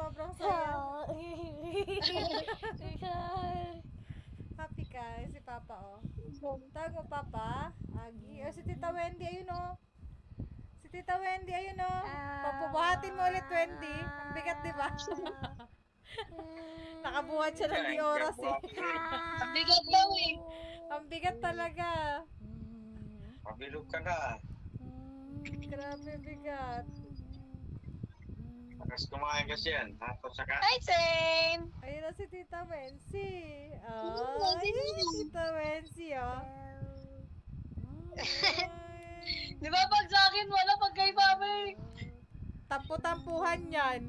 sobrang saya. Happy ka, si Papa, oh. Tawag mo, Papa. Agi. Oh, si Tita Wendy, ayun, oh. Si Tita Wendy, ayun, oh. Papubuhatin mo ulit, Wendy. Ang bigat, di ba? Nakabuhat siya ng di oras, eh. Ang bigat daw, eh. Ang bigat talaga. Pabilog ka na. Grabe bigat. Tapos kumain kasi yan. Tapos saka. Hi, Sane! Ayun na si Tita Wency. Oh, Oh, ayun, Tita Wency, oh. Di ba pag sa akin, wala pag kay Papa, eh. Tampu-tampuhan yan.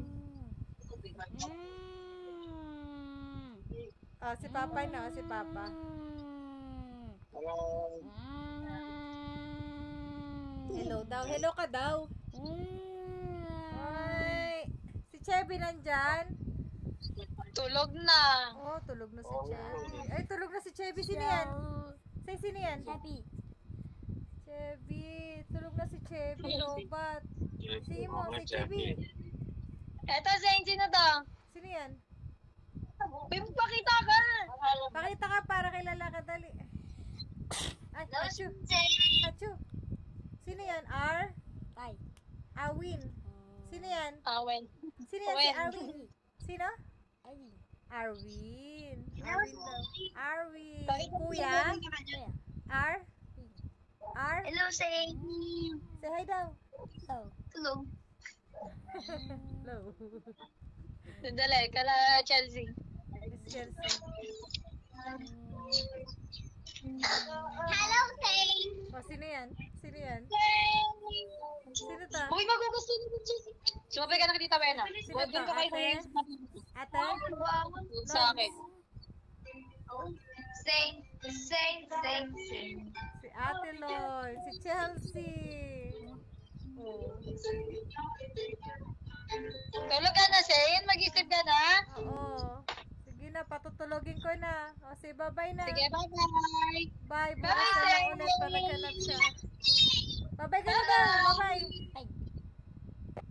Oh, si Papa na, si Papa. Hello. Hello daw. Hello ka daw. Ay, si Chevy nandyan? Tulog na. Oh, tulog na si Chevy. Ay, tulog na si Chevy. Sino yan? Sino yan? Happy. Chevy. Tulog na si Chevy. Lobat. Sino mo? Si Chevy. Eto, Zane, sino to? Sino yan? Pakita ka! Pakita ka para kilala ka. Dali. Ay, Achu. Achu. Sino yan? R? Ay. Awin. Sino yan? Awen. Sino yan? Si Owen. Arwin. Sino? Ay. Arwin. Arwin daw. Arwin. Bakit mo Kuya? R? R? Hello, Zane. Say hi daw. Oh. Tulog. Hello. Sandali, kala Chelsea. Miss Chelsea. Hello, Zane. O, sino yan? Sino yan? Sino to? Uy, magugusto ni Chelsea. Sumabay ka na kay Tita Wena. Sino Huwag to? ka kay Ate? Ate? Sa akin. Zane. Si Ate Loy. Si Chelsea. Oh. Tulog ka na, Zane. Mag-isip ka na. Oo. Sige na, patutulogin ko na. O, sige, bye-bye na. Sige, bye-bye. Bye. Bye, Bukas na lang ulit Zane. pag naghanap siya. Bye-bye ka na daw. Bye-bye. Ay.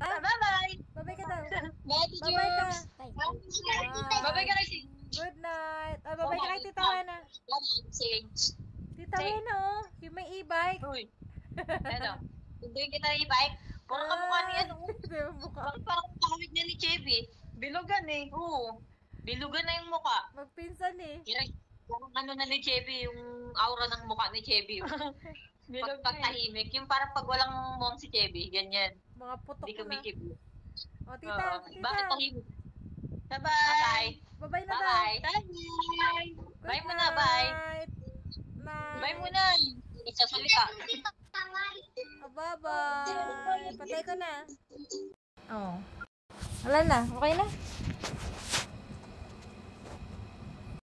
Ah, Bye-bye. bye-bye ka daw. Bye, Tito Bye-bye ka. Jules. Ay. Bye-bye ka kay Zane. Good night. Ah, bye-bye ka kay Tita Wena. Zane. Tita Wena, oh. Yung may e-bike. Uy. Ano? Tunduin kita yung bike. Puro ka mukha niya. Hindi mo mukha. Bakit parang kakawit niya ni Chevy? Bilugan eh. Oo. Bilugan na yung mukha. Magpinsan eh. Parang ano na ni Chevy, yung aura ng mukha ni Chevy. Pag tahimik, yung parang pag walang mom si Chevy, ganyan. Mga putok Hindi na. kumikip. O, tita. Bakit Tita. tahimik? Bye-bye. Bye-bye na daw. Bye-bye. Bye. Good Bye muna, bye. night. Night. Bye muna. Isa salita. Oh, bye-bye. Patay ko na. Oh. Wala na. Okay na.